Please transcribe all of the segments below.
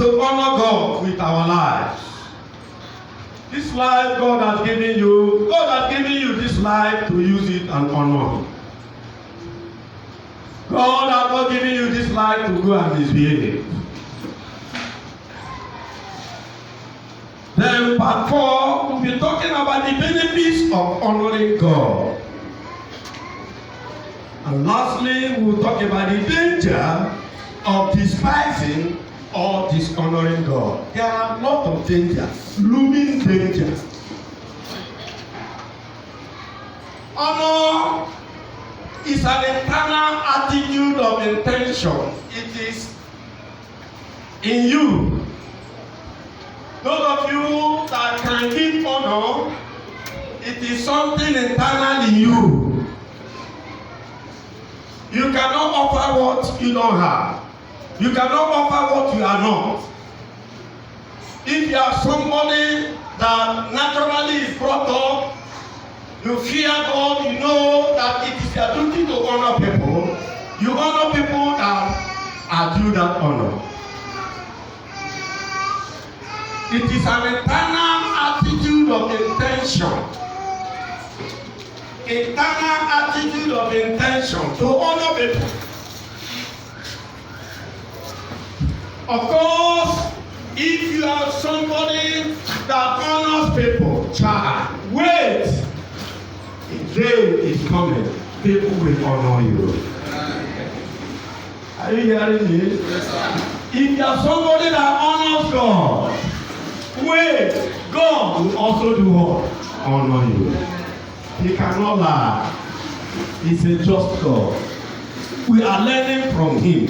to honor God with our lives. This life God has given you this life to use it and honor Him. God has not given you this life to go and misbehave. Then part 4, we'll be talking about the benefits of honoring God. And lastly, we'll talk about the danger of despising or dishonoring God. There are a lot of dangers, looming danger. Honor is an internal attitude of intention. It is in you. Those of you that can give honor, it is something internal in you. You cannot offer what you don't have. You cannot offer what you are not. If you are somebody that naturally is brought up, you fear God, you know that it is your duty to honor people. You honor people that are due that honor. It is an internal attitude of intention. Internal attitude of intention to honor people. Of course, if you are somebody that honors people, child, wait. The day is coming, people will honor you. Are you hearing me? Yes, sir. If you are somebody that honors God, wait, God will also do what? Honor you. He cannot lie. He's a just God. We are learning from Him.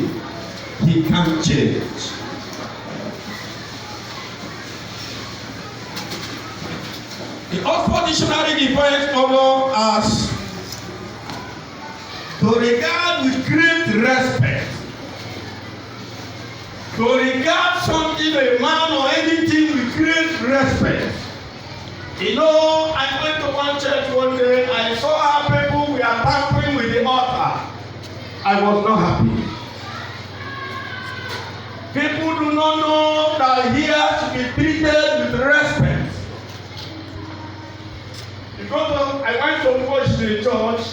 He can't change. The Oxford Dictionary defines honor as to regard with great respect. To regard something, a man or anything with great respect. You know, I went to one church one day, I saw how people were tampering with the altar. I was not happy. People do not know that here to be treated with respect. Because I went to watch the church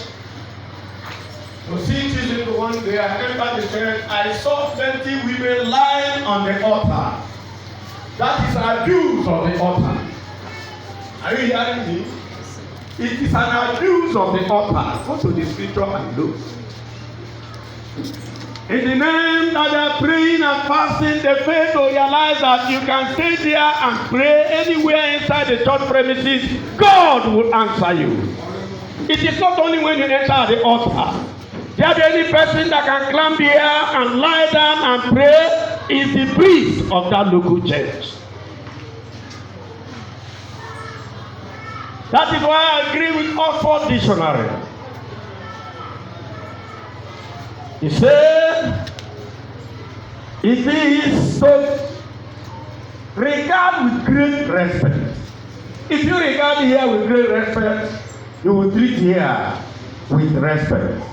to see Jesus one day. I entered the church. I saw plenty women lying on the altar. That is abuse of the altar. Are you hearing me? It is an abuse of the altar. Go to the scripture and look. In the name that they are praying and fasting, they fail to realize that you can stay there and pray anywhere inside the church premises. God will answer you. It is not only when you enter the altar. There be any person that can climb here and lie down and pray is the priest of that local church. That is why I agree with Oxford Dictionary. He said, it is to regard with great respect. If you regard here with great respect, you will treat here with respect.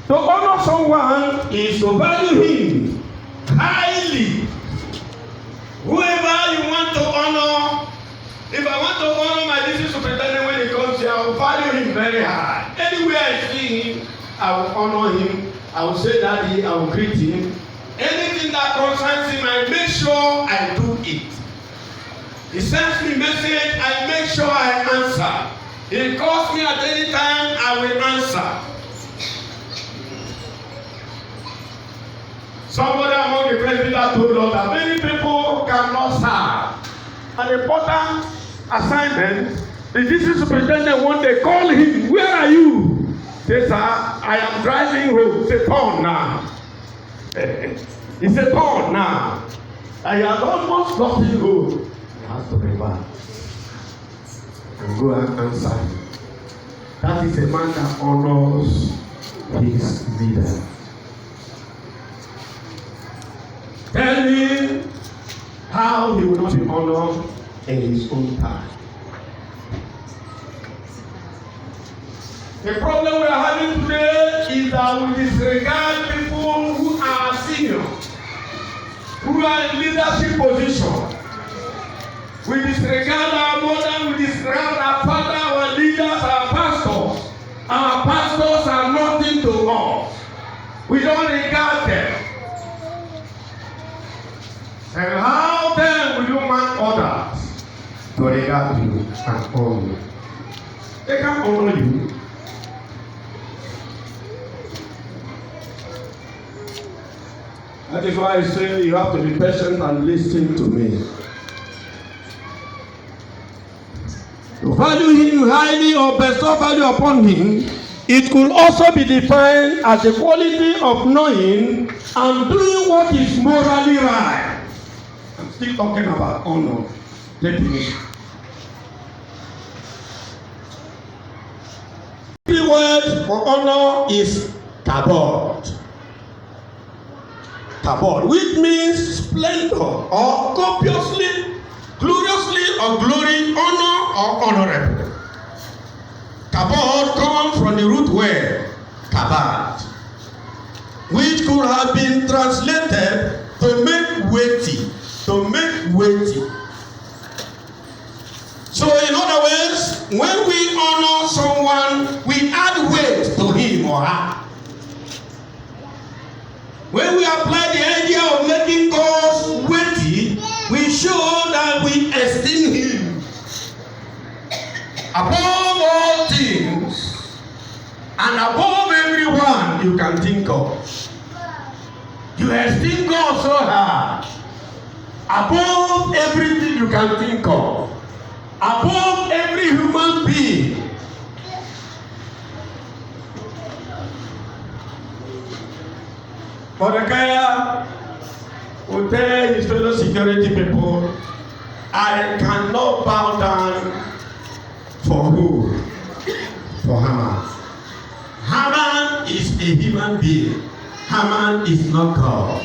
To honor someone is to value him highly. Whoever you want to honor, if I want to honor my district superintendent when he comes here, I will value him very high. Anywhere I see him, I will honor him. I will say that I will greet him. Anything that concerns him, I make sure I do it. He sends me message, I make sure I answer. He calls me at any time, I will answer. Somebody among the president told us that many people cannot serve. An important assignment. The district superintendent one day called him, where are you? He said, sir, I am driving home. He said, turn now. He said, turn now. I had almost gotten home. He has to reverse and go and answer him. That is a man that honors his leader. Tell him how he will not be honored in his own time. The problem we are having today is that we disregard people who are who are in leadership position. We disregard our mother, we disregard our father, our leaders, our pastors. Our pastors are nothing to us. We don't regard them. And how then will you want others to regard you and honor you? They can't honor you. That is why I say you have to be patient and listen to me. To value him highly or bestow value upon him, it could also be defined as the quality of knowing and doing what is morally right. I'm still talking about honor definition. The word for honor is kabod. Kabod, which means splendor or copiously, gloriously or glory, honor or honorable. Kabod comes from the root word kabad, which could have been translated to make weighty, to make weighty. So in other words, when we honor someone, we add weight to him or her. When we apply the idea of making God weighty, we show that we esteem him above all things and above everyone you can think of. You esteem God so high, above everything you can think of, above every human being. Mordecai will tell his fellow security people, I cannot bow down for who? For Haman. Haman is a human being. Haman is not God.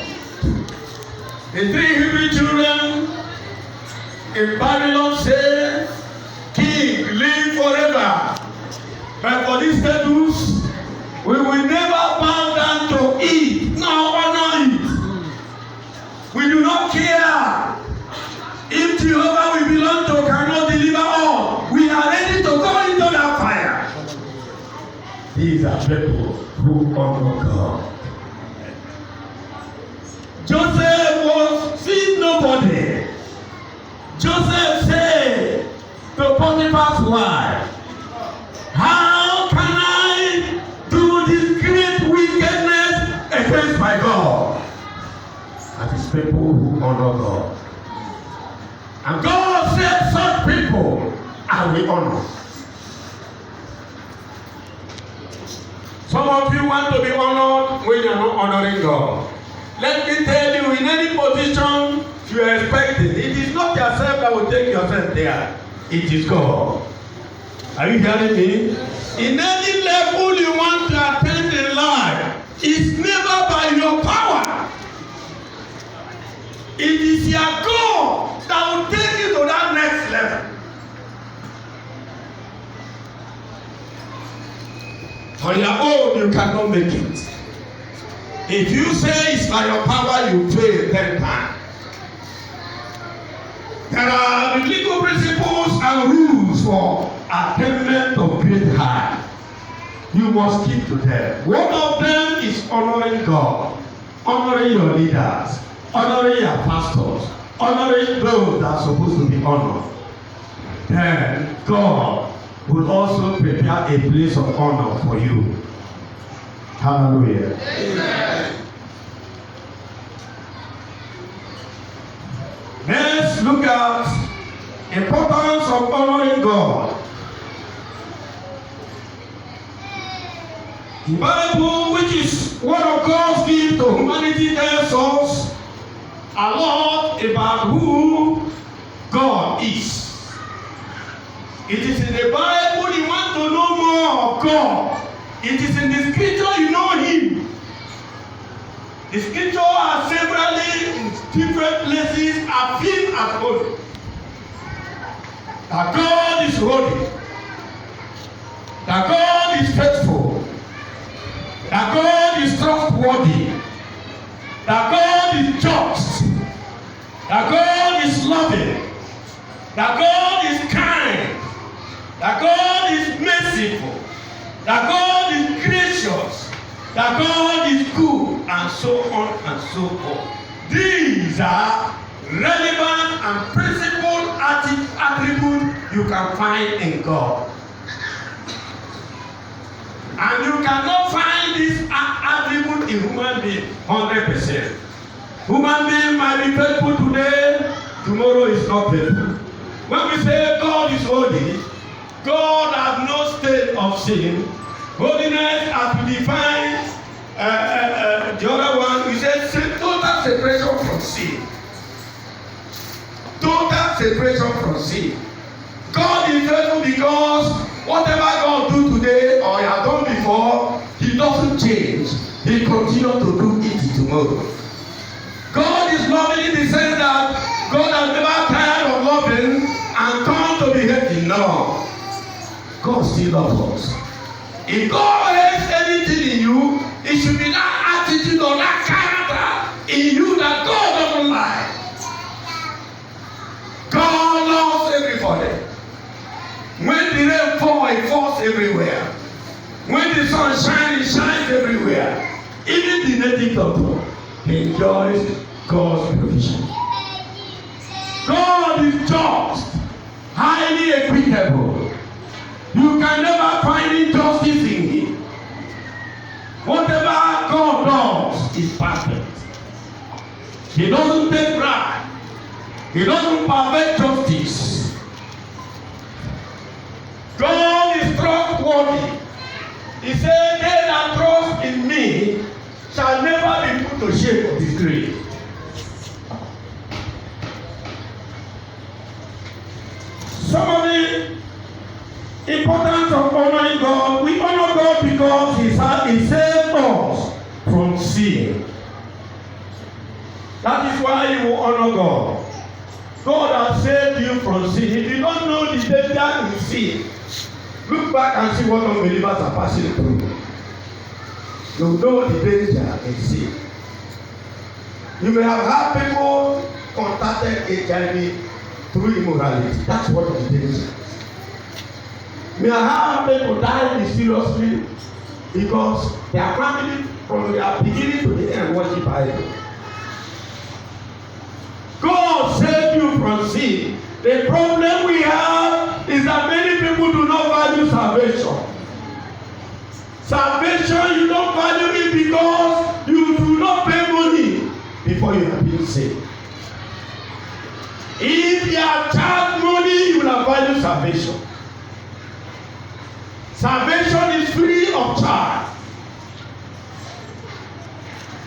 The three Hebrew children in Babylon say, King, live forever. But for these status, we will never bow down to it, nor honor it. We do not care if Jehovah we belong to cannot deliver all. We are ready to go into that fire. These are people who honor God. Joseph was seeing nobody. Joseph said to Potiphar's wife, how can I do this great wickedness against my God? That is people who honor God. And God said such people I will honor. Some of you want to be honored when you are not honoring God. Let me tell you, in any position you are expecting, it is not yourself that will take yourself there. It is God. Are you hearing me? In any level you want to attain in life, it's never by your power. It is your God that will take you to that next level. On your own, you cannot make it. If you say it's by your power, you fail 10 times. There are biblical principles and rules for attainment of great height. You must keep to them. One of them is honoring God, honoring your leaders, honoring your pastors, honoring those that are supposed to be honored. Then God will also prepare a place of honor for you. Hallelujah. Amen. Let's look at importance of honoring God. The Bible, which is one of God's gifts to humanity, tells us a lot about who God is. It is in the Bible you want to know more of God. It is in the scripture you know Him. The scripture are severally in different places affirmed as holy. That God is holy. That God is faithful. That God is trustworthy. That God is just. that God is loving, that God is kind, that God is merciful, that God is gracious, that God is good, and so on and so forth. These are relevant and principal attributes you can find in God. And you cannot find this attribute in human being 100%. Human being might be faithful today, tomorrow is not faithful. When we say God is holy, God has no state of sin. Holiness, as we define the other one, we say total separation from sin. Total separation from sin. God is faithful because whatever God do today or he has done before, he doesn't change. He continues to do it tomorrow. God is loving in the sense that God has never tired of loving and turned to be hating. No. God still loves us. If God hates anything in you, it should be that attitude or that character in you that God doesn't like. God loves everybody. When the rain falls, it falls everywhere. When the sun shines, it shines everywhere. Even the native doctor enjoys God's provision. God is just, highly equitable. You can never find injustice in him. Whatever God does is perfect. He doesn't take bribe. He doesn't pervert justice. God is trustworthy. He said, they that trust in me shall never be put to shame or disgrace. Some of the importance of honoring God, we honor God because he saved us from sin. That is why you will honor God. God has saved you from sin. If you don't know the danger in sin, look back and see what unbelievers are passing through. You know the danger in sin. You may have had people contacted HIV through immorality. That's what the danger is. May have people die mysteriously because their family from their beginning to the end worship idol. God saved you from sin. The problem we have is that many people do not value salvation. Salvation, you don't value it because you do not pay money before you have been saved. If you have charged money, you will have valued salvation. Salvation is free of charge.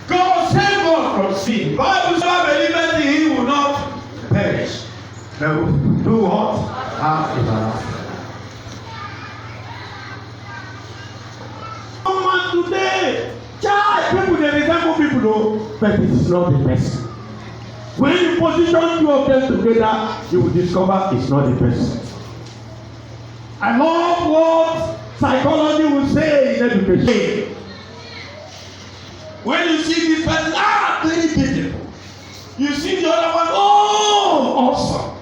God saved us from sin. Bible says, believers in him will not perish. They will do what? Have everlasting. Someone today, child, people they resemble people though, but it is not the person. When you position two of them together, you will discover it's not the person. I love what psychology will say in education. When you see this person, very beautiful. You see the other one, awesome.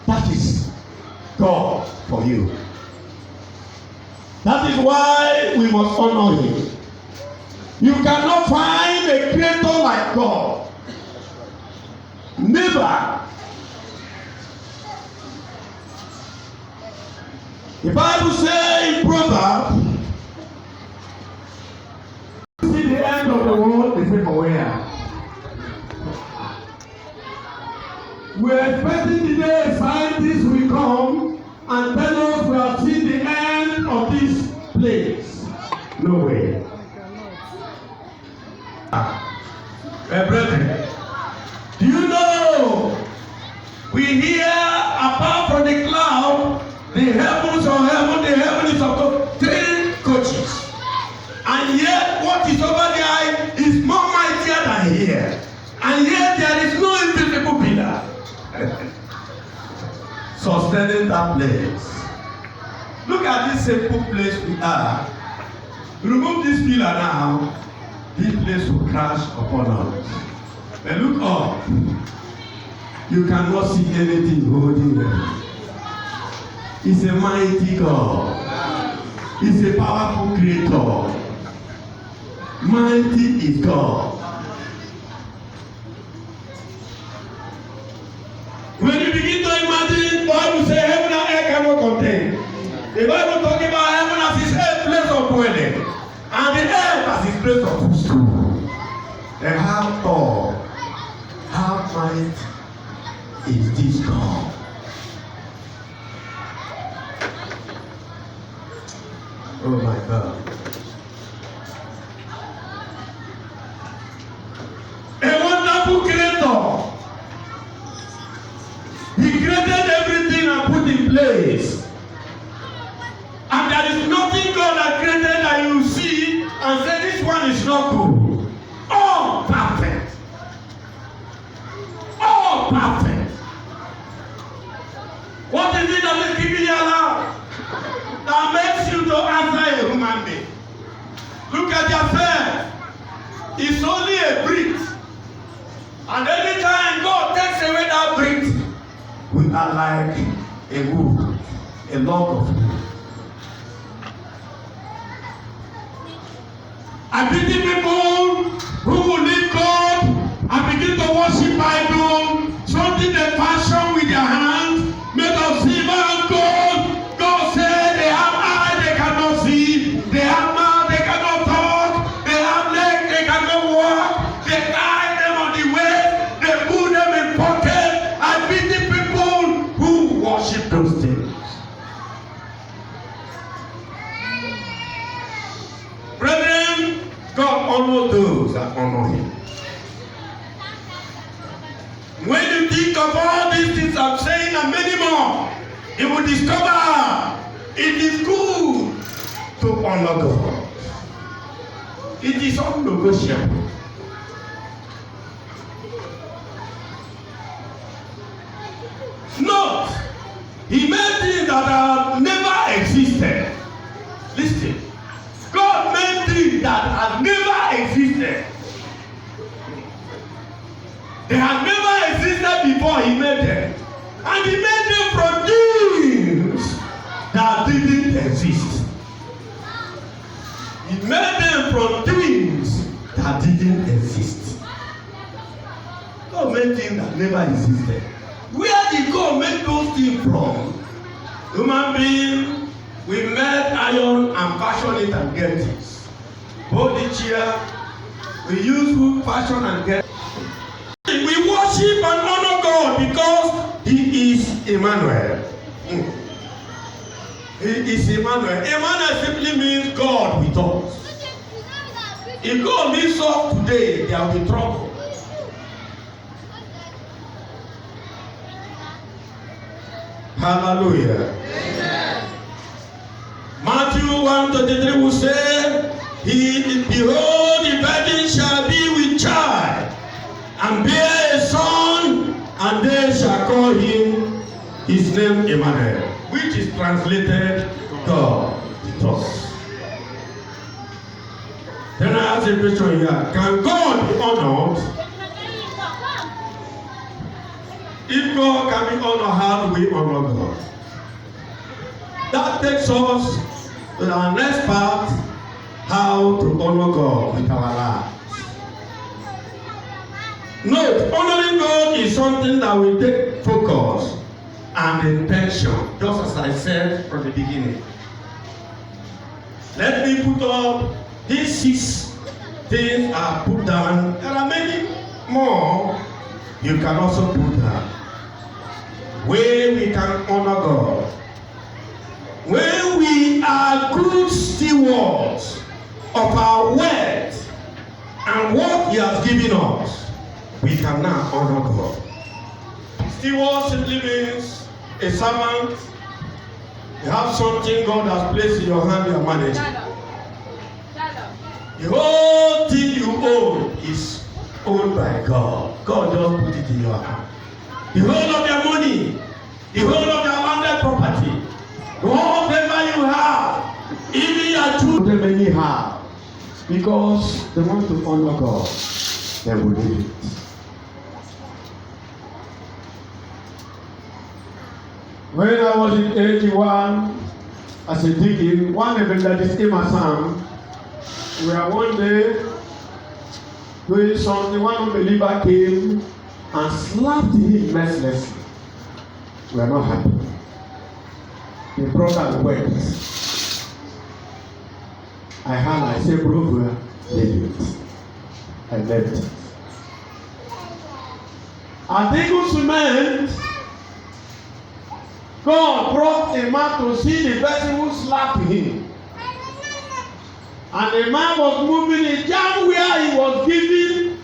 That is God for you. That is why we must honor him. You cannot find a creator like God. Never. The Bible says in Proverbs, see the end of the world is where. We are expecting the day scientists will come and tell us we have seen the end of this place. No way. Brethren, do you know we hear apart from the cloud, the heavens of heaven, the heaven is of God, 3 coaches. And yet what is over there is more mightier than here. And yet there is no invisible pillar sustaining that place. Look at this simple place we are. Remove this pillar now, this place will crash upon us. But look up. You cannot see anything holding them. He's a mighty God. He's a powerful creator. Mighty is God. When you begin to imagine, the Bible says heaven and earth cannot contain. The Bible talking about heaven as his place of dwelling, and the earth as his place of footstool. And how tall, how mighty is this God? Oh my God. A wonderful creator. He created everything and put in place. And there is nothing God has created that you see and say this one is not good. All perfect. All perfect. What is it that is keeping you alive? That makes you to answer a human being. Look at yourself. It's only a breath. And anytime God takes away that breath, we are like a wood, a log of wood. I pity people who will leave God and begin to worship idol, something they fashion with their hands, made of silver and gold. God said they have eyes they cannot see, they have mouth they cannot talk, they have legs they cannot walk, they tie them on the waist, they put them in pocket. I pity people who worship those things. Brethren, God honors those that honor him. When you think of all these things I'm saying and many more, you will discover it is good to honor God. It is unnegotiable. Note, he made things that have never existed. Listen, God made things that have never existed. They had never existed before he made them. And he made them from things that didn't exist. He made them from things that didn't exist. God made things that never existed. Where did God make those things from? Human being, we made iron and fashion it and get it. Hold the chair, we use wood, fashion and get it. We worship and honor God because he is Emmanuel. He is Emmanuel. Emmanuel simply means God with us. If God leaves us today, there will be trouble. Hallelujah. Amen. Matthew 1:33 will say, behold, the virgin shall be with child, and bear a son, and they shall call him his name Emmanuel, which is translated God with us. Then I ask a question here: can God be honored? If God can be honored, how do we honor God? That takes us to our next part: how to honor God with our lives. Note, honoring God is something that will take focus and intention, just as I said from the beginning. Let me put up these 6 things I put down. There are many more you can also put down. Where we can honor God. When we are good stewards of our wealth and what he has given us, we can now honor God. Steward simply means a servant. You have something God has placed in your hand, you are managing. The whole thing you own is owned by God. God just put it in your hand. The whole of your money, the whole of your landed property, whatever you have, even your children many have, because they want to honor God, they will do it. When I was in 81, as a deacon, one evangelist came around. We were one day doing something, one unbeliever came and slapped him mercilessly. We are not happy. The brother wept. I said, brother, leave it. I left it. At Eagle Cement, God brought a man to see the person who slapped him. And the man was moving a jam where he was giving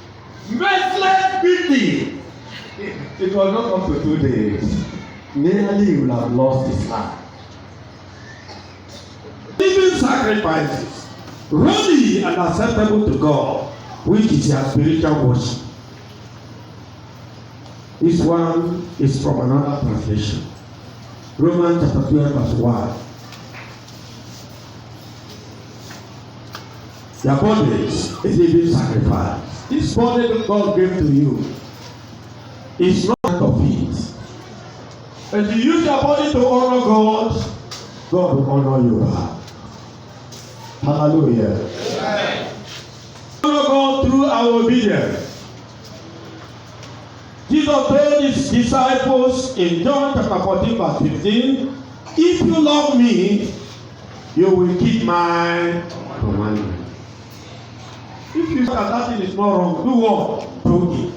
merciless beating. It was not up to 2 days. Nearly he would have lost his life. Living sacrifices, holy and acceptable to God, which is your spiritual worship. This one is from another translation. Romans chapter 12 verse 1. Your body is a living sacrifice. This body that God gave to you is not of it. As you use your body to honor God, God will honor you back. Hallelujah. Amen. Honor God through our obedience. Jesus told his disciples in John chapter 14 verse 15, if you love me, you will keep my commandments. If you say that thing is not wrong, do what? Do it.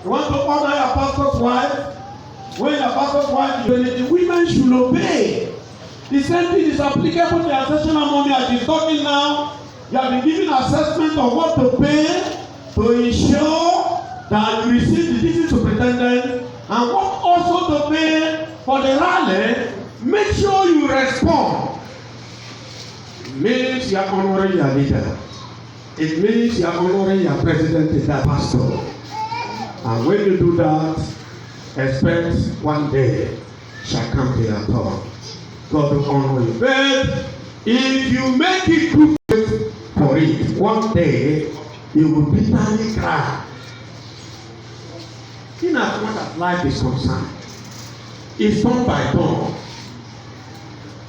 You want to honor your pastor's wife? When your pastor's wife is doing it, the women should obey. The same thing is applicable to your sessional mommy as she's talking now. You have been given assessment of what to pay to ensure that you receive the district superintendent and what also to pay for the rally. Make sure you respond. It means you are honoring your leader. It means you are honoring your president and that pastor. And when you do that, expect one day shall come to your turn. God will honor you. But if you make it good for it, one day you will bitterly cry. In as much as life is concerned, it's turn by turn.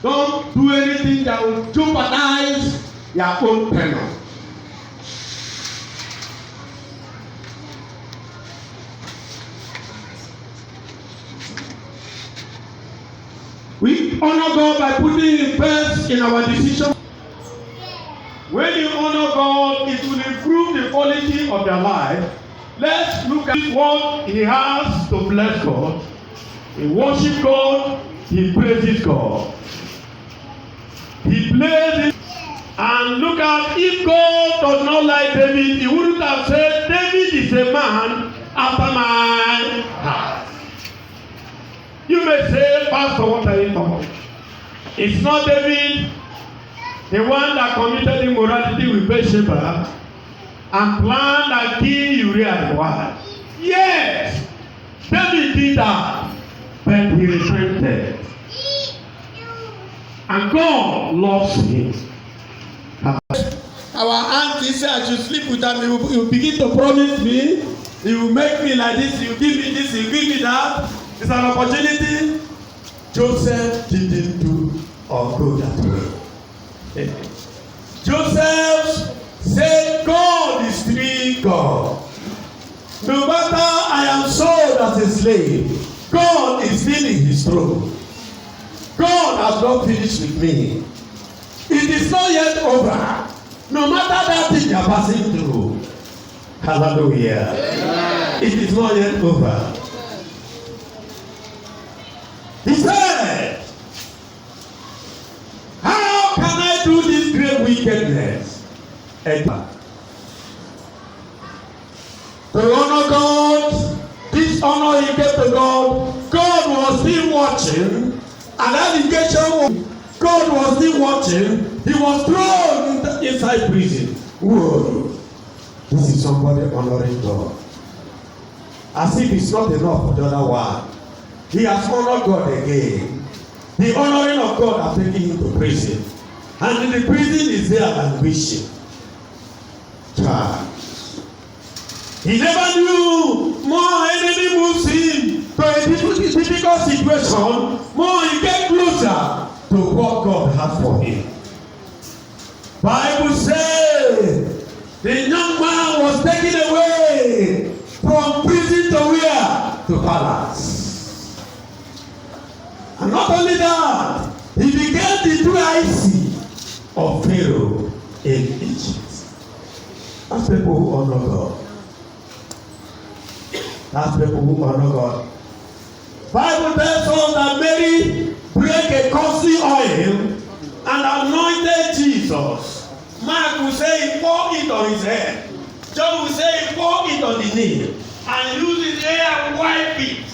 Don't do anything that will jeopardize your own tenure. We honor God by putting Him first in our decision. When you honor God, it will improve the quality of their life. Let's look at what He has to bless God. He worships God, He praises God. He blesses, and look at, if God does not like David, He wouldn't have said, David is a man after my heart. You may say, Pastor, what are you talking? It's not David, the one that committed immorality with Bathsheba and planned and killed Uriah the wife. Yes, David did that, but he repented. And God loves him. Our auntie said I should sleep with him. He will begin to promise me. He will make me like this. He will give me this. He will give me that. It's an opportunity. Joseph didn't do or go that way. Joseph said, God is three God. No matter I am sold as a slave, God is still in His throne. God has not finished with me. It is not yet over. No matter that thing you are passing through. Hallelujah. Amen. It is not yet over. He said, how can I do this great wickedness? And to honor God, this honor he gave to God, God was still watching, and allegation, God was still watching. He was thrown inside prison. Whoa, this is somebody honoring God. As if it's not enough for the other one. He has honored God again. The honoring of God has taken him to prison. And in the prison is there languishing. He never knew more enemy moves him to a difficult difficult situation, more he get closer to what God has for him. Bible says the young man was taken away from prison to where? To palace. And not only that, he became the IC of Pharaoh in Egypt. That's people who honor God. That's people who honor God. Bible tells us that Mary break a costly oil and anointed Jesus. Mark will say he poured it on his head. John will say he poured it on the knee and use his hair and wipe it.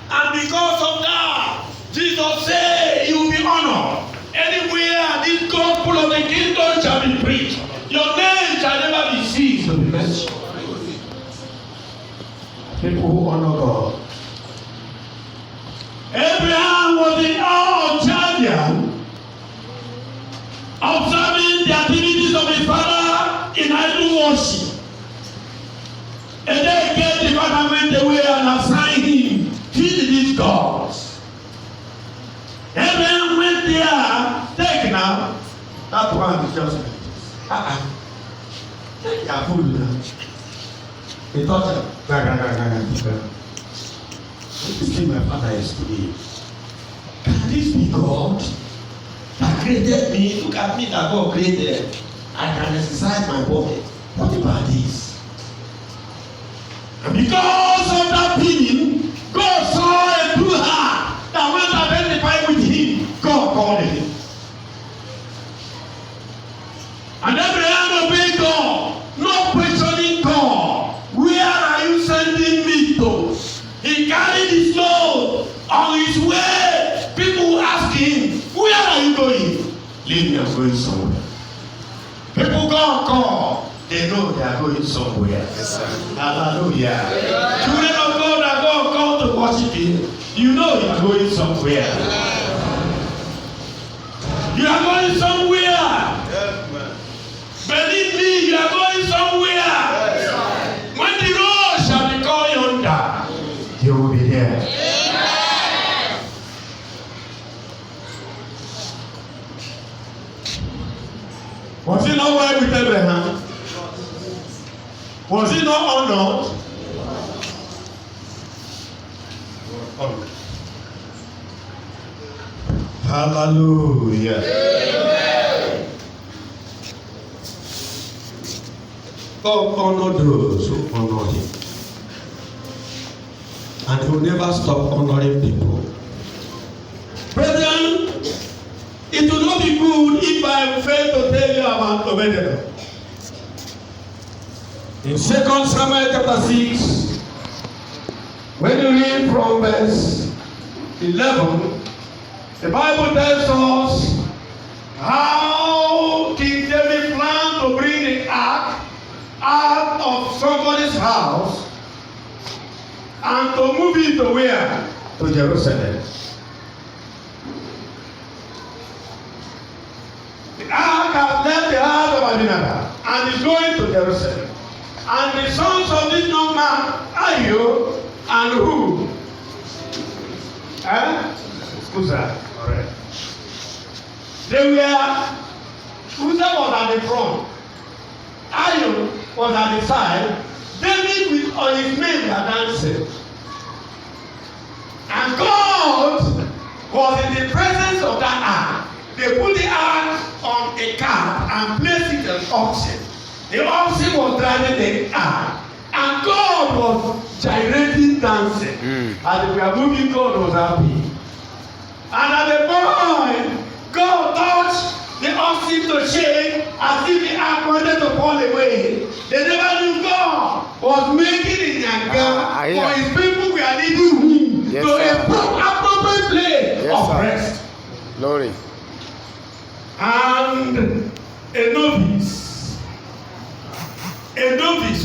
And because of that, Jesus said you will be honored. Anywhere this gospel of the kingdom shall be preached, your name shall never be ceased to be mentioned. People who honor God. Abraham was in awe of Chaldean, observing the activities of his father in idol worship. And then get the father went away and assigned him to these gods. Abraham went there, take now. That one is just like this. Take your food now. He thought, this thing my father is today. Can this be God that created me? Look at me that God created. I can exercise my body. What about this? And because of that feeling, God saw a true heart that went to identify with him. God called him. And Abraham obeyed God, not questioning God. Where are you sending me to? He carried his load on his way. People ask him, where are you going? Leave me, I'm going somewhere. People God call, they know they are going somewhere. Yes, sir. Hallelujah. Children of God that God called to worship him, you know you are going somewhere. You are going somewhere. Yes, man. Believe me, you are going somewhere. Yes. When the road shall be called yonder, you will be there. Was he not well with Abraham? Was he not honored? Honored. Hallelujah. Amen. God honor those who honor him. And he will never stop honoring people. Brethren, it will not be good if I fail to tell you about Obed-Edom. In 2 Samuel chapter 6, when you read from verse 11, the Bible tells us how King David planned to bring the ark out of somebody's house and to move it to where? To Jerusalem. The ark has left the house of Abinadab and is going to Jerusalem. And the sons of this young man, Ahio and who? Uzzah. Alright. They were, Uzzah was at the front. Ahio was at the side. David with on his men were dancing. And God was in the presence of that ark. They put the ark on a cart and placed it on oxen. The oxen was driving the ark. And God was gyrating, dancing. As they were moving, God was happy. And at the point, God touched the oxen to shake as if the ark wanted to fall away. They never knew God was making it and for his people we are leading him to a appropriate place of rest. Glory. And a novice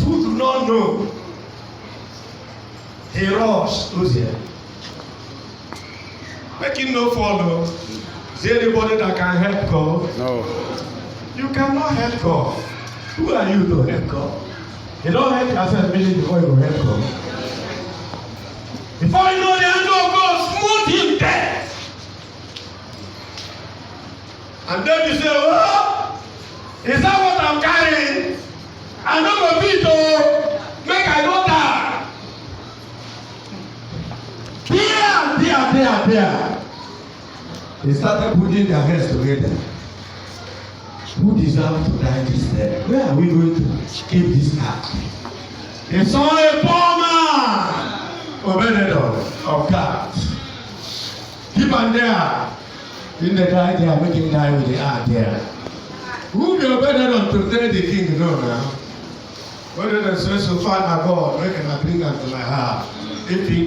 who do not know, he rushed Uzzah. Make him no follow. Is there anybody that can help God? No. You cannot help God. Who are you to help God? You don't help yourself immediately before you help God. Before you know the hand of God smote him dead. And David say, oh, is that what I'm carrying? I no go fit o, make I no die. There. They started putting their heads together. Who deserves to die this day? Where are we going to keep this ark? They saw a poor man, Obed-Edom of God. Keep on there. In the die there, make him die with the ark there. Who be Obed-Edom to tell the king no now? Whether they say so far na God, make him bring am to my house. If he